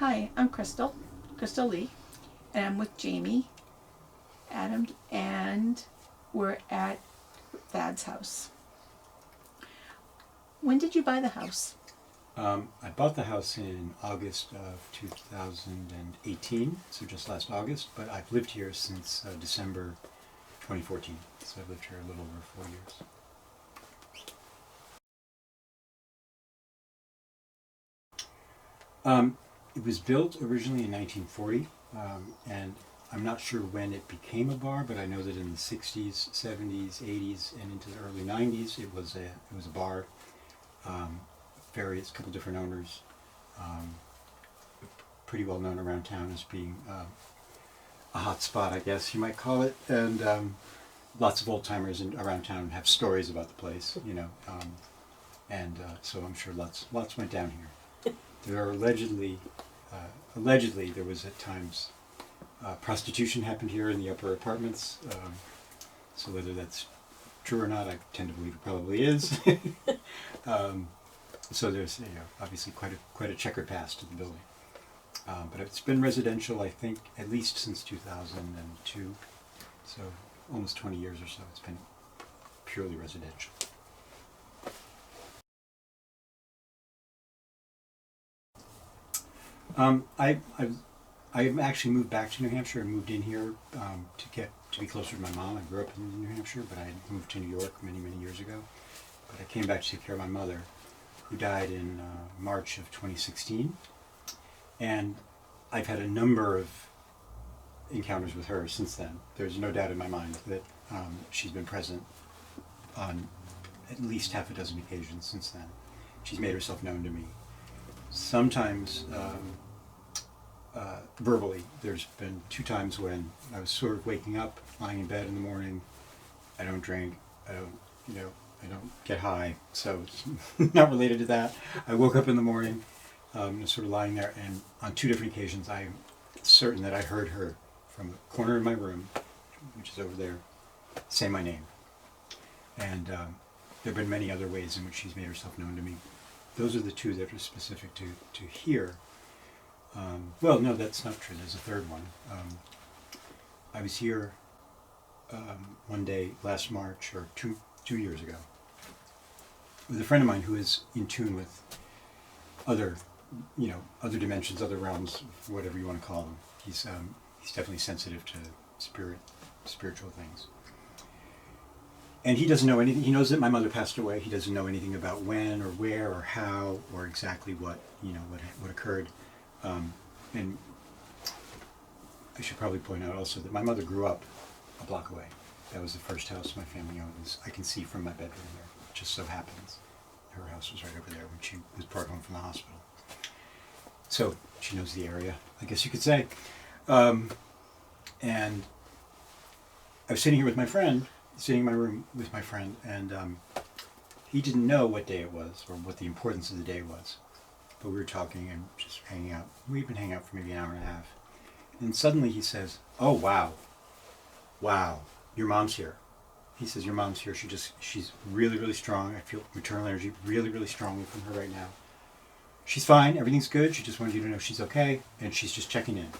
Hi, I'm Crystal Lee, and I'm with Jaimie Adams, and we're at Thad's house. When did you buy the house? I bought the house in August of 2018, so just last August, but I've lived here since December 2014, so I've lived here a little over 4 years. It was built originally in 1940, and I'm not sure when it became a bar, but I know that in the 60s, 70s, 80s, and into the early 90s, it was a bar. Various couple different owners, pretty well known around town as being a hot spot, I guess you might call it, and lots of old timers around town have stories about the place, so I'm sure lots went down here. There are allegedly there was at times prostitution happened here in the upper apartments. So whether that's true or not, I tend to believe it probably is. So there's obviously quite a checkered past to the building, but it's been residential, I think, at least since 2002. So almost 20 years or so. It's been purely residential. I actually moved back to New Hampshire and moved in here to be closer to my mom. I grew up in New Hampshire, but I moved to New York many years ago. But I came back to take care of my mother, who died in March of 2016. And I've had a number of encounters with her since then. There's no doubt in my mind that she's been present on at least half a dozen occasions since then. She's made herself known to me. Sometimes verbally. There's been 2 times when I was sort of waking up, lying in bed in the morning. I don't drink. I don't get high, so it's not related to that. I woke up in the morning, sort of lying there, and on 2 different occasions, I'm certain that I heard her from the corner of my room, which is over there, say my name. And there have been many other ways in which she's made herself known to me. Those are the 2 that are specific to here. Well, no, that's not true. There's a third one. I was here one day last March, or two years ago, with a friend of mine who is in tune with other dimensions, other realms, whatever you want to call them. He's definitely sensitive to spiritual things. And he doesn't know anything. He knows that my mother passed away. He doesn't know anything about when or where or how or exactly what occurred. And I should probably point out also that my mother grew up a block away. That was the first house my family owned. I can see from my bedroom there. It just so happens her house was right over there when she was brought home from the hospital. So she knows the area, I guess you could say. And I was sitting here with my friend, sitting in my room with my friend, and he didn't know what day it was or what the importance of the day was. But we were talking and just hanging out. We've been hanging out for maybe an hour and a half. And suddenly he says, "Oh, wow, your mom's here." He says, "Your mom's here. She's really strong. I feel maternal energy really strongly from her right now. She's fine. Everything's good. She just wanted you to know she's okay, and she's just checking in.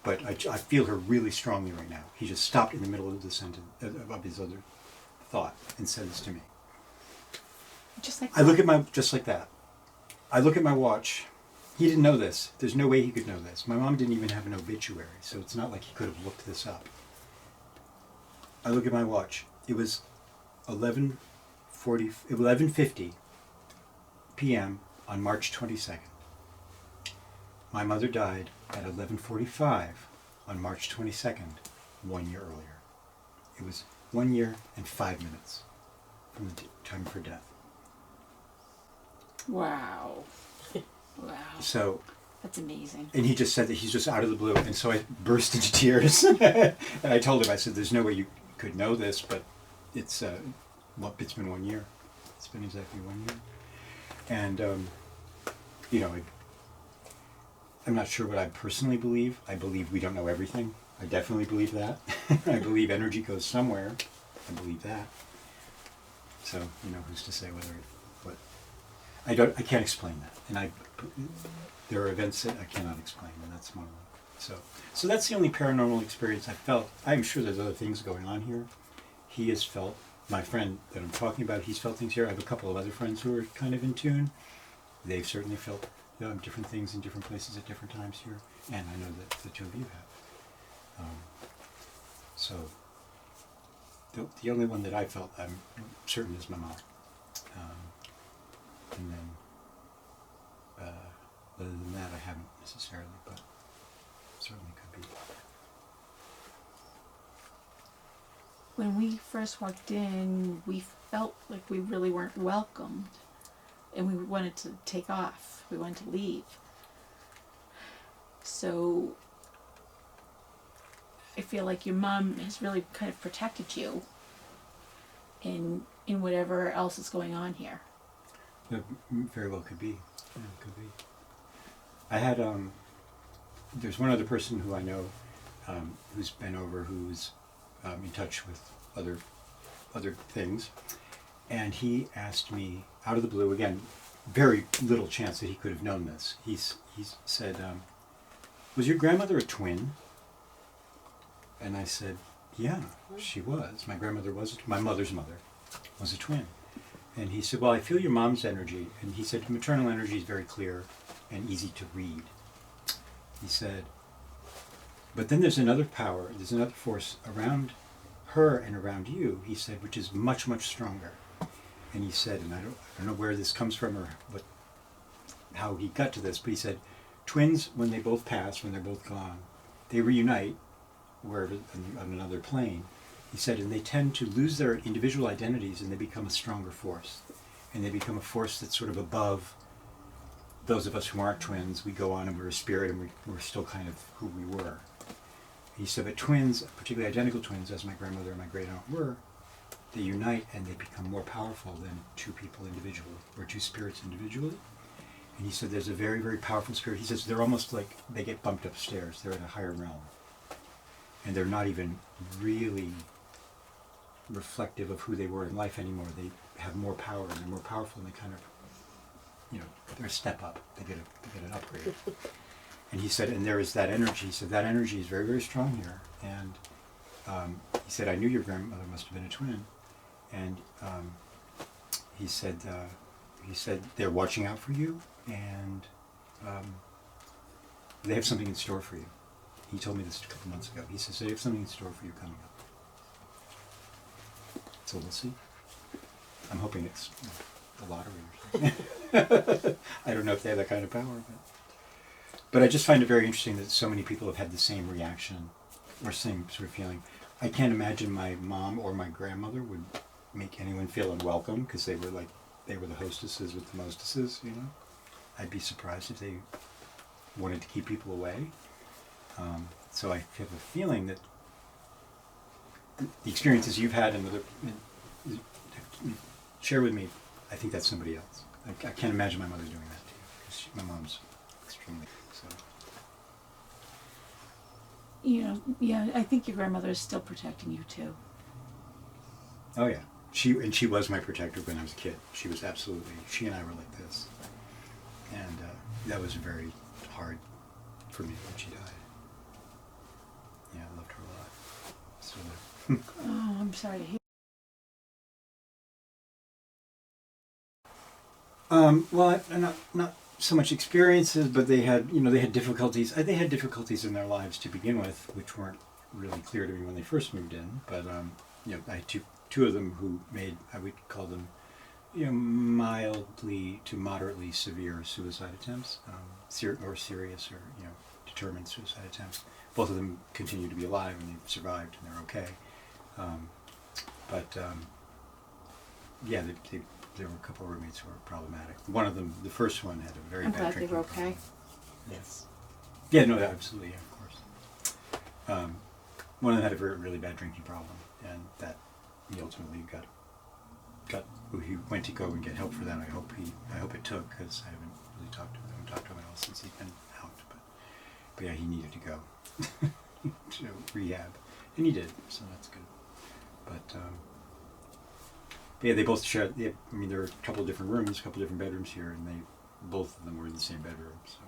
But I feel her really strongly right now." He just stopped in the middle of the sentence, of his other thought, and said this to me. Just like that. I look at my watch. He didn't know this. There's no way he could know this. My mom didn't even have an obituary, so it's not like he could have looked this up. I look at my watch. It was 11:50 p.m. on March 22nd. My mother died at 11:45 on March 22nd, 1 year earlier. It was 1 year and 5 minutes from the time of her death. Wow. Wow. So that's amazing. And he just said that he's just out of the blue, and so I burst into tears. And I told him, I said, "There's no way you could know this, but it's been 1 year. It's been exactly 1 year." And I'm not sure what I personally believe. I believe we don't know everything. I definitely believe that. I believe energy goes somewhere. I believe that. So who's to say what? I can't explain that, and there are events that I cannot explain, and that's one of them. So that's the only paranormal experience I felt. I'm sure there's other things going on here. He has felt, my friend that I'm talking about, he's felt things here. I have a couple of other friends who are kind of in tune. They've certainly felt different things in different places at different times here, and I know that the two of you have. So the only one that I felt, I'm certain, is my mom. And then, other than that, I haven't necessarily, but certainly could be. When we first walked in, we felt like we really weren't welcomed, and we wanted to take off. We wanted to leave. So I feel like your mom has really kind of protected you in whatever else is going on here. That very well could be. Yeah, it could be. I had there's one other person who I know who's been over, who's in touch with other things, and he asked me out of the blue, again, very little chance that he could have known this. He said, "Was your grandmother a twin?" And I said, "Yeah, she was. My grandmother was. My mother's mother was a twin." And he said, "Well, I feel your mom's energy." And he said, "Maternal energy is very clear and easy to read." He said, "But then there's another power, there's another force around her and around you," he said, "which is much, much stronger." And he said, and I don't know where this comes from or how he got to this, but he said, twins, when they both pass, when they're both gone, they reunite wherever, on another plane. He said, and they tend to lose their individual identities, and they become a stronger force. And they become a force that's sort of above those of us who aren't twins. We go on and we're a spirit, and we're still kind of who we were. He said, but twins, particularly identical twins, as my grandmother and my great aunt were, they unite and they become more powerful than two people individually, or two spirits individually. And he said there's a very, very powerful spirit. He says they're almost like they get bumped upstairs. They're in a higher realm. And they're not even really reflective of who they were in life anymore. They have more power, and they're more powerful, and they kind of, they're a step up. They get an upgrade. And he said, and there is that energy. He said that energy is very, very strong here. And he said, I knew your grandmother must have been a twin. And he said they're watching out for you, and they have something in store for you. He told me this a couple months ago. He says they have something in store for you coming up. So we'll see. I'm hoping it's the lottery or something. I don't know if they have that kind of power, but I just find it very interesting that so many people have had the same reaction or same sort of feeling. I can't imagine my mom or my grandmother would make anyone feel unwelcome because they were the hostesses with the mostesses, I'd be surprised if they wanted to keep people away. So I have a feeling that the experiences you've had and share with me, I think that's somebody else. I can't imagine my mother doing that to you, because my mom's extremely so. Yeah, I think your grandmother is still protecting you too. Oh yeah, she was my protector when I was a kid. She was absolutely. She and I were like this, and that was very hard for me when she died. Yeah, I loved her a lot. So. Oh, I'm sorry to hear. Well, not so much experiences, but they had difficulties. They had difficulties in their lives to begin with, which weren't really clear to me when they first moved in. But I had two of them who made, I would call them, mildly to moderately severe suicide attempts, or serious or determined suicide attempts. Both of them continue to be alive, and they've survived, and they're okay. There were a couple of roommates who were problematic. One of them, the first one, had a very I'm bad glad drinking they were okay. problem. Yes. Yeah, no, absolutely, yeah, of course. One of them had a very, really bad drinking problem, and that he ultimately got. He went to go and get help for that. I hope it took, because I haven't really talked to him at all since he's been out. But yeah, he needed to go to rehab, and he did, so that's good. Yeah, they both share. Yeah, I mean, there are a couple of different rooms, a couple of different bedrooms here, and both of them were in the same bedroom. So,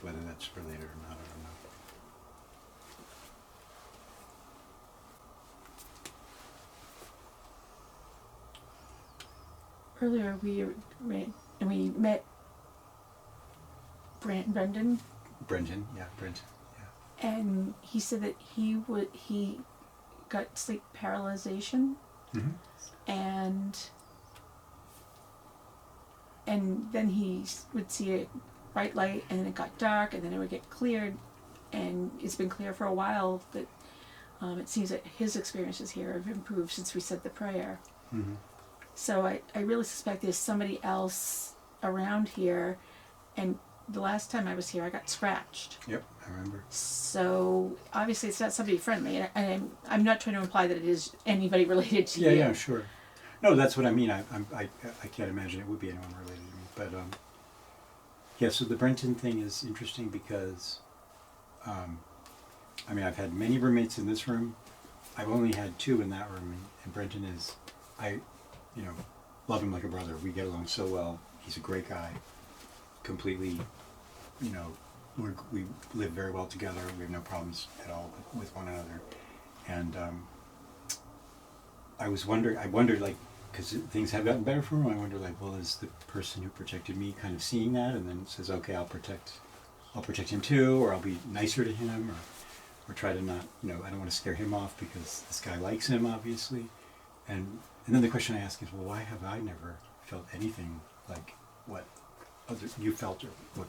whether that's related or not, I don't know. Earlier we met Brendan, Brenton, yeah, Brenton, yeah. and he said that he got sleep paralyzation, Mm-hmm. and then he would see a bright light, and then it got dark, and then it would get cleared, and it's been clear for a while that it seems that his experiences here have improved since we said the prayer. Mm-hmm. So I really suspect there's somebody else around here, and the last time I was here I got scratched. Yep, I remember. So obviously it's not somebody friendly, and I'm not trying to imply that it is anybody related to Yeah, you. yeah, sure. No, that's what I mean. I can't imagine it would be anyone related to me. But yeah, so the Brenton thing is interesting because, I mean, I've had many roommates in this room. I've only had 2 in that room, and Brenton is, you know, love him like a brother. We get along so well. He's a great guy. Completely, you know, we live very well together. We have no problems at all with one another. And I wondered, like, because things have gotten better for him, I wonder, like, well, is the person who protected me kind of seeing that and then says, okay, I'll protect him too, or I'll be nicer to him, or try to not, you know, I don't want to scare him off because this guy likes him, obviously. And then the question I ask is, well, why have I never felt anything like what you felt, or what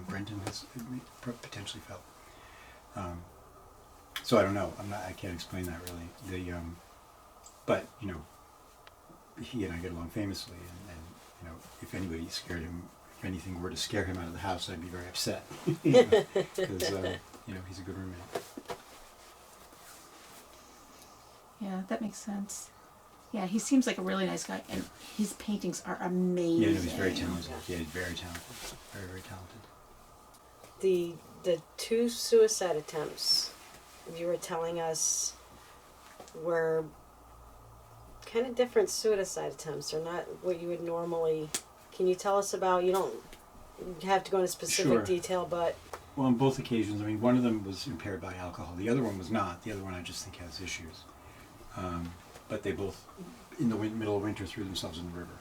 Brenton has potentially felt? So I don't know. I can't explain that really. But you know, he and I get along famously, and you know, if anybody scared him, if anything were to scare him out of the house, I'd be very upset. Because you know, he's a good roommate. Yeah, that makes sense. Yeah, he seems like a really nice guy, and his paintings are amazing. Yeah, no, he's very talented. Yeah, he's very talented. Very, very talented. The 2 suicide attempts you were telling us were kind of different suicide attempts. They're not what you would normally. Can you tell us about? You don't have to go into specific Sure. detail, but Well, on both occasions, I mean, one of them was impaired by alcohol. The other one was not. The other one I just think has issues. But they both, in the middle of winter, threw themselves in the river,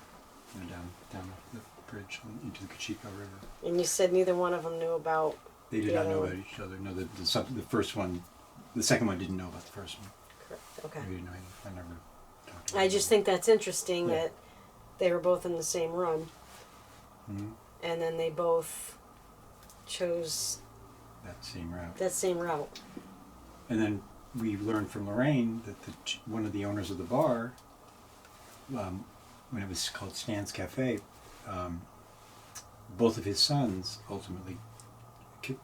you know, down the bridge into the Cachiko River. and you said neither one of them knew about. They did the not other know one. about each other. No, the first one, the second one didn't know about the first one. Correct. Okay. We didn't know anything. I never talked to I just think that's interesting Yeah. that they were both in the same room, Mm-hmm. and then they both chose That same route. that same route. And then we learned from Lorraine that one of the owners of the bar, when it was called Stan's Cafe, both of his sons ultimately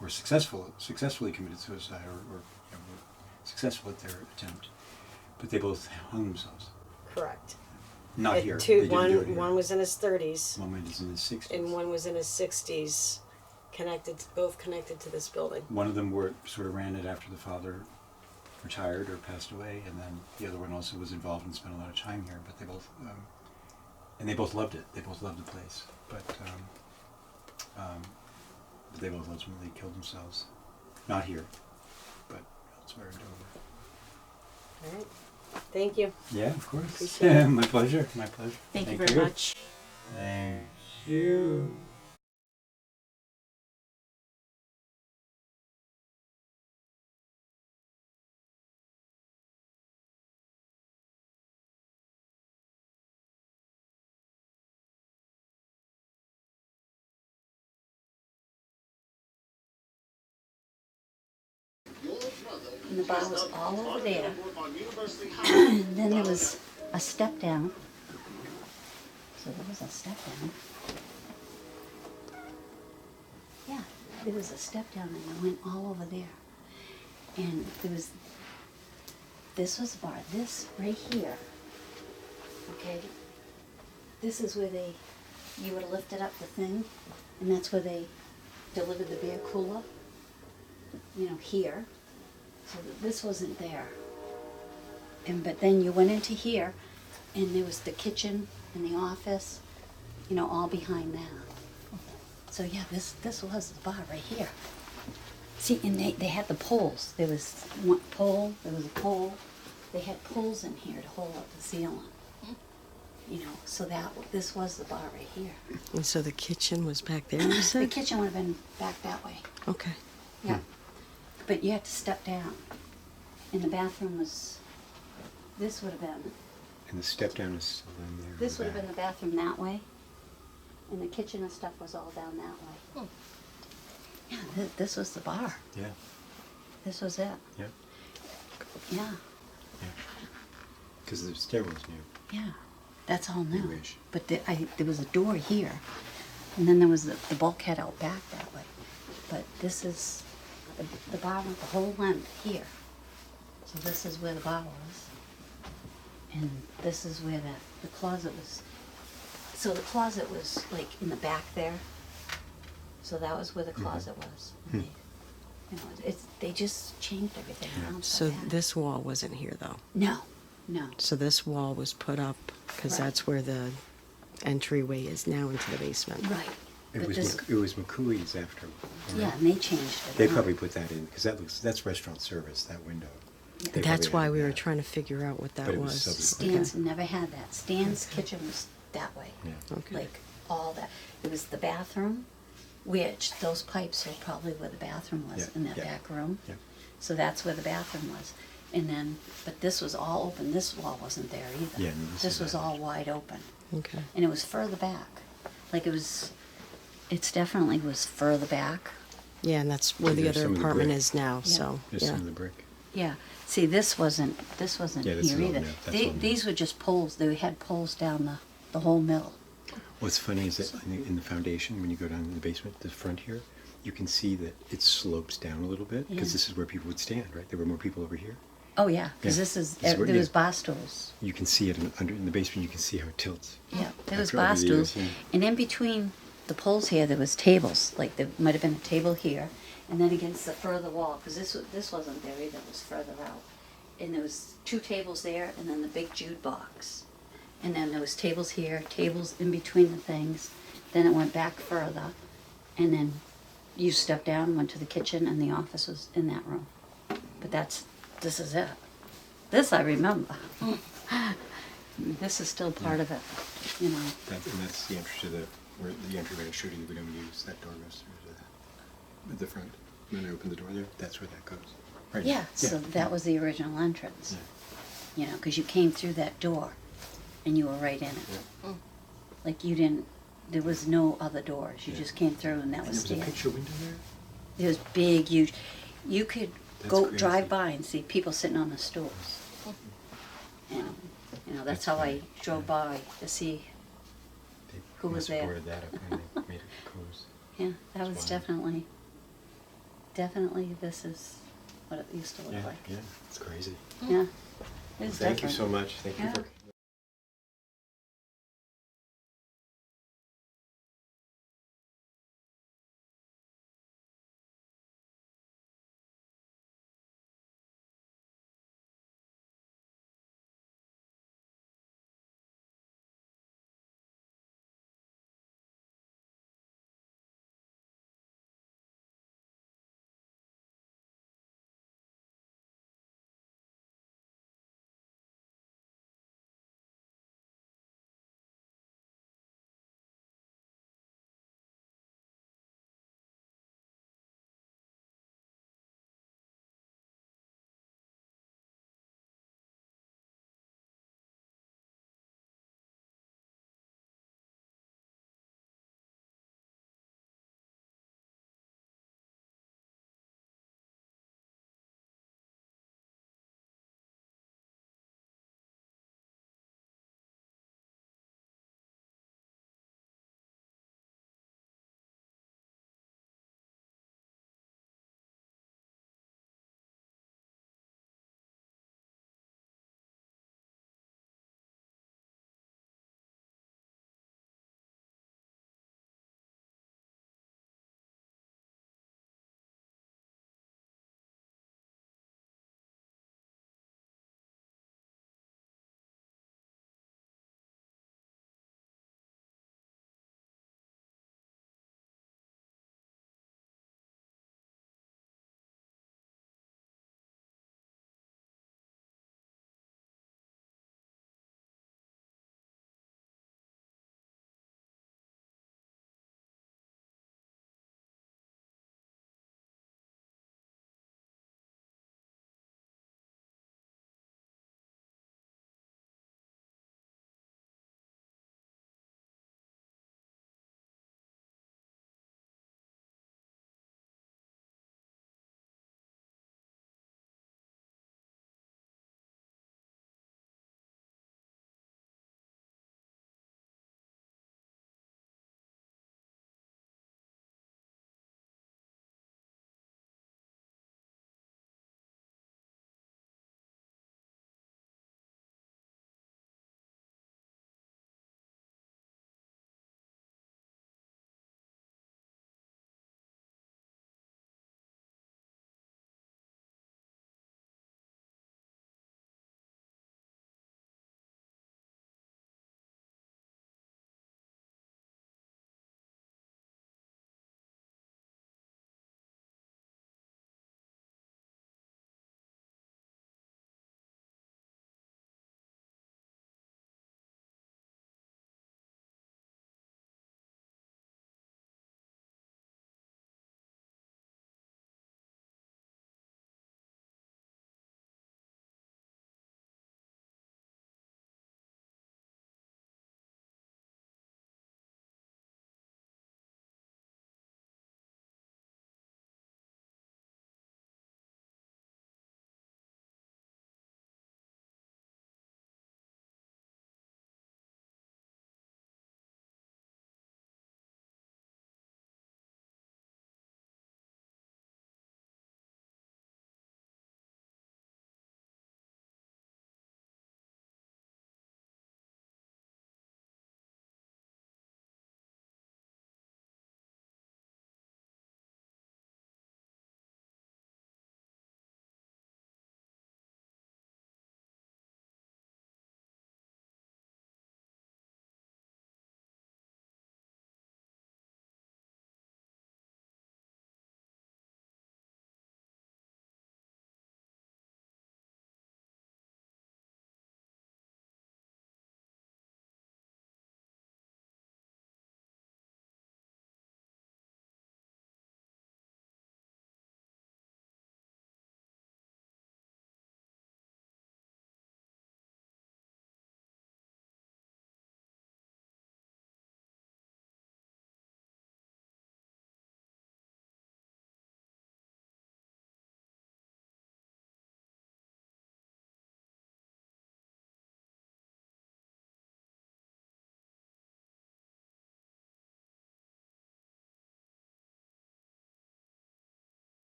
were successfully committed suicide, or you know, were successful at their attempt, but they both hung themselves. Correct. Not At here. two- They didn't do it here. one was in his 30s, One was in his 60s. and one was in his 60s, both connected to this building. One of them sort of ran it after the father retired or passed away, and then the other one also was involved and spent a lot of time here. But they both, and they both loved it. They both loved the place, but they both ultimately killed themselves. Not here, but elsewhere in Dover. All right. Thank you. Yeah, of course. Appreciate it. My pleasure. My pleasure. Thank you very much. Thank you. And the bar was all over there. And then there was a step down. So there was a step down. Yeah, there was a step down, and I went all over there. And this was the bar. This right here, okay, this is where you would have lifted up the thing, and that's where they delivered the beer cooler, you know, here. So this wasn't there. but then you went into here, and there was the kitchen and the office, you know, all behind that. So yeah, this was the bar right here. See, and they had the poles. There was one pole, there was a pole. They had poles in here to hold up the ceiling. You know, so this was the bar right here. And so the kitchen was back there, you The said? kitchen would have been back that way. Okay. Yeah. But you had to step down. And the bathroom was, this would have been, And the step down is still in there. in this the would have been back. the bathroom that way. And the kitchen and stuff was all down that way. Yeah, this was the bar. Yeah, This was it. yeah, Yeah, yeah. Because the stairwell's new. yeah. That's all new. Newish. But there was a door here. And then there was the bulkhead out back that way. But this is, the bar went the whole length here. So this is where the bar was. And this is where the closet was. So the closet was like in the back there. So that was where the closet was. Hmm. You know, they just changed everything around. So bad. this wall wasn't here, though. No, no. So this wall was put up because Right. that's where the entryway is now into the basement. Right. It But was this, it was McCooey's after. yeah, and they changed it. They around. probably put that in because that's restaurant service, that window. Yeah. They That's probably why added we were that. trying to figure out what that But it was was. subsequent. Stan's never had that. Stan's kitchen was that way. Yeah. Okay. Like all that. It was the bathroom, which those pipes were probably where the bathroom was Yeah, in that yeah, back room. yeah. So that's where the bathroom was. And then, but this was all open. This wall wasn't there either. Yeah, no, this is was that. all wide open. Okay. And it was further back. Like it's definitely was further back. Yeah, and that's where See, the there's other some of the apartment brick. is now. Yeah. So There's yeah. some of the brick. Yeah. See, this wasn't Yeah, this here is all either. new. That's all new. These were just poles. They had poles down the whole middle. What's funny is that in the foundation, when you go down in the basement, the front here, you can see that it slopes down a little bit because Yeah. this is where people would stand, right? There were more people over here. Oh yeah, because Yeah. this is This is where- there was yeah. bar stools. You can see it in the basement. You can see how it tilts. Yeah, there was After bar over the years, stools, yeah. and in between the poles here, there was tables. Like there might have been a table here, and then against the further wall, because this wasn't there either. It was further out, and there was two tables there, and then the big Jude box, and then there was tables here, tables in between the things. Then it went back further, and then you stepped down, and went to the kitchen, and the office was in that room. But this is it. This I remember. This is still part of it, you know. That's the entrance to the entryway I showed you. We don't use that door goes through at the front. When I open the door there, that's where that goes. Right. Yeah, so that was the original entrance. Yeah. You know, because you came through that door, and you were right in it. Yeah. Like you didn't. There was no other doors. You Yeah. just came through, and that And was there was a it. picture window there. There was big, huge. You could That's go crazy. drive by and see people sitting on the stools. And you know that's That's how funny. I drove by to see. They Who was must have there? boarded that up when they made it close. Yeah, that was That's definitely. This is what it used to look Yeah, like. yeah, it's crazy. Yeah, it was Thank you different. so much. Thank you Yeah. for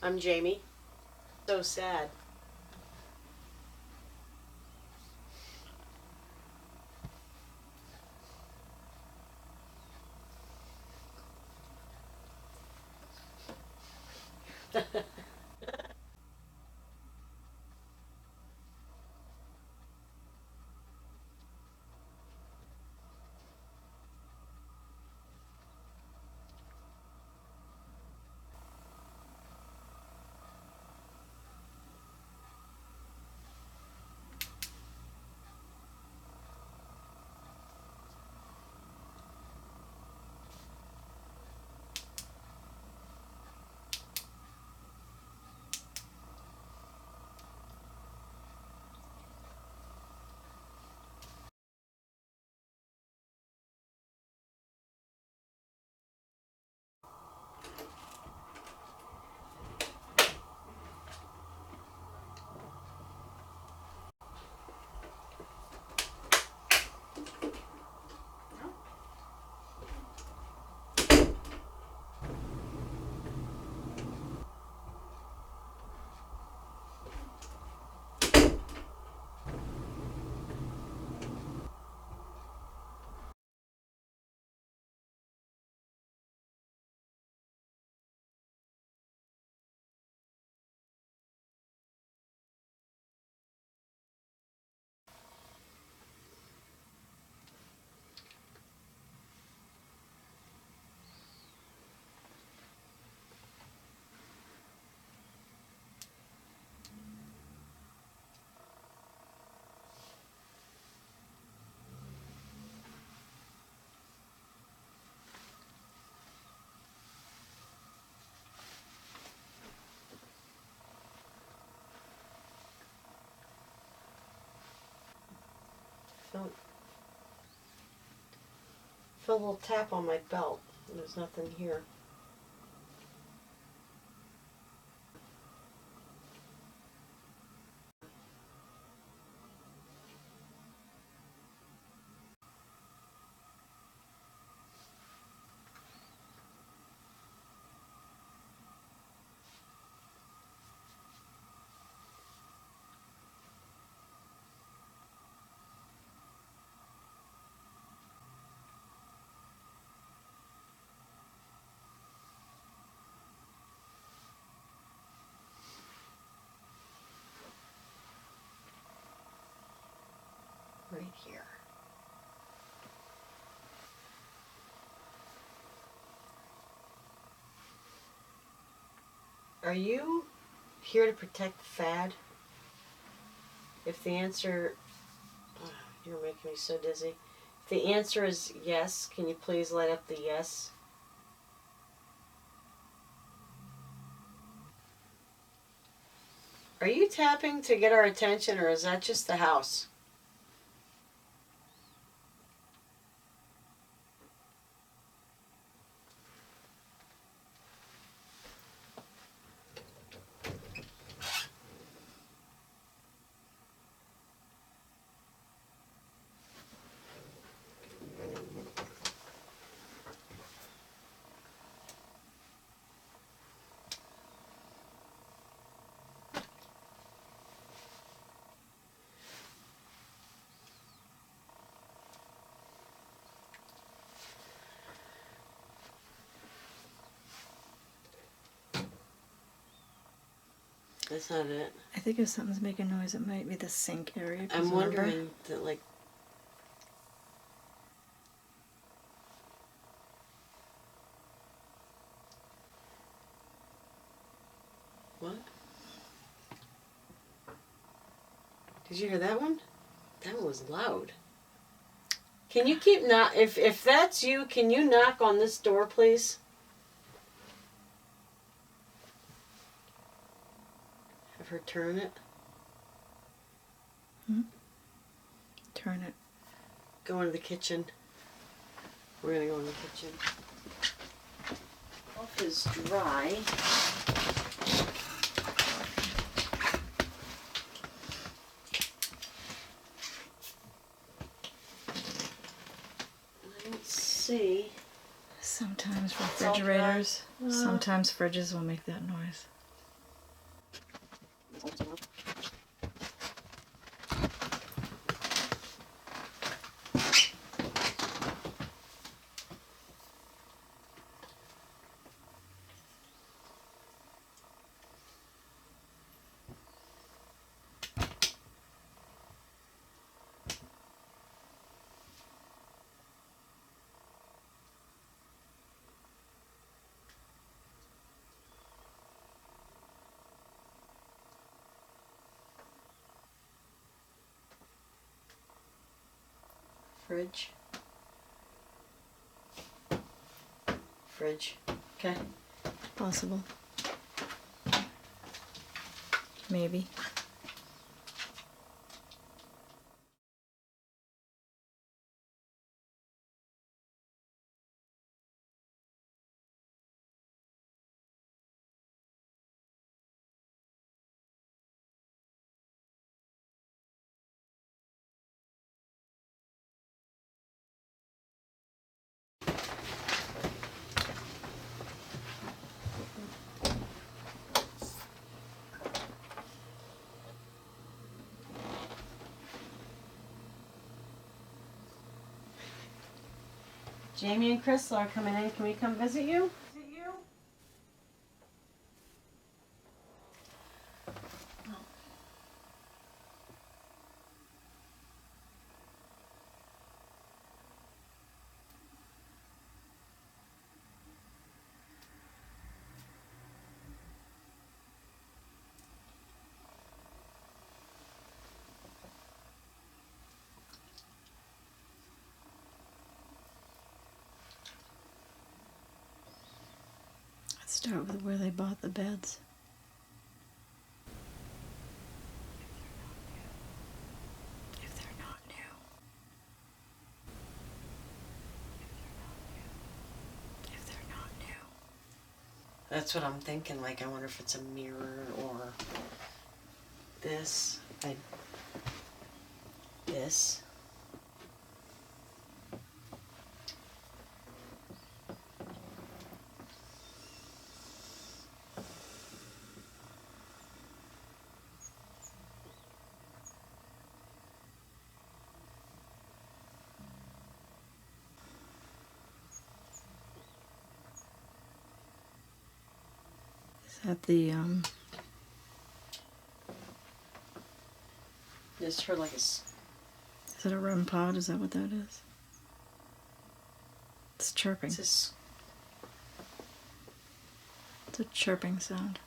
I'm Jaimie. So sad. Felt a little tap on my belt. There's nothing here. Right here. Are you here to protect Fad? If the answer... Oh, you're making me so dizzy. If the answer is yes, can you please light up the yes? Are you tapping to get our attention, or is that just the house? That's not it. I think if something's making noise, it might be the sink area. I'm wondering that, like... What? Did you hear that one? That one was loud. Can you keep not... If that's you, can you knock on this door, please? Have her turn it. Turn it. Go into the kitchen. We're gonna go in the kitchen. Off is dry. Let's see. Sometimes refrigerators, sometimes fridges will make that noise. Fridge. Fridge. Okay. Possible. Maybe. Jaimie and Crystal are coming in. Can we come visit you? Let's start with where they bought the beds. If they're not new. If they're not new. That's what I'm thinking. Like, I wonder if it's a mirror or this. This. Is that the Just her like is it a REM pod? Is that what that is? It's chirping. It's It's a chirping sound.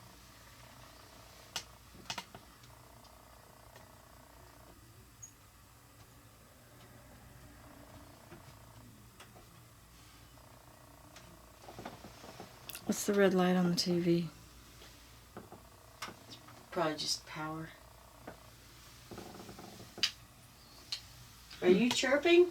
What's the red light on the TV? probably just power. Are you chirping?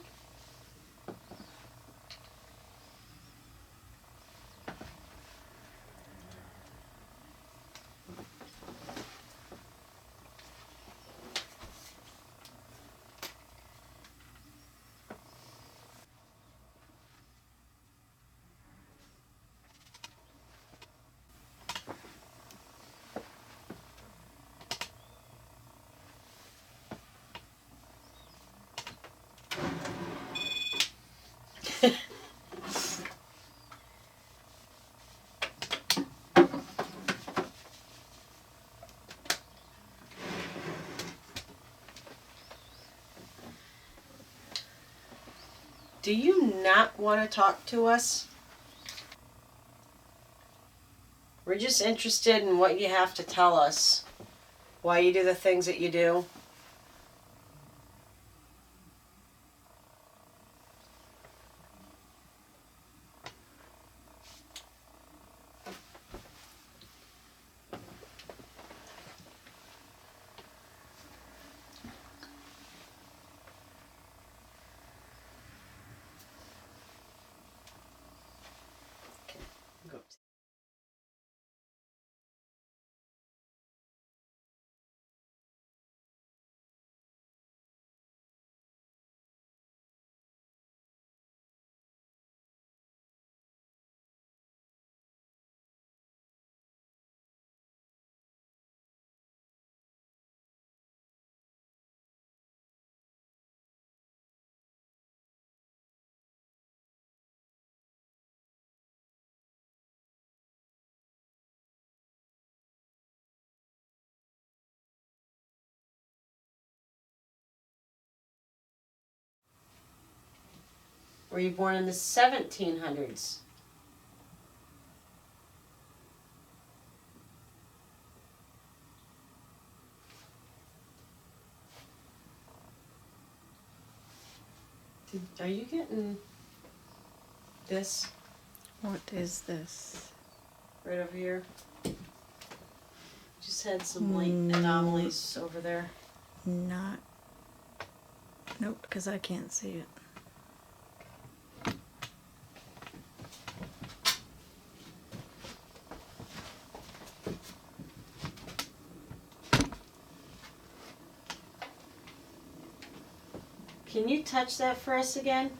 Do you not want to talk to us? We're just interested in what you have to tell us. Why you do the things that you do. Okay, go. Were you born in the 1700s? Are you getting this What is this? right over here? Just had some light anomalies over there. Not. Nope, because I can't see it. Can you touch that for us again?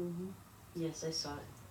Mm-hmm. Yes, I saw it.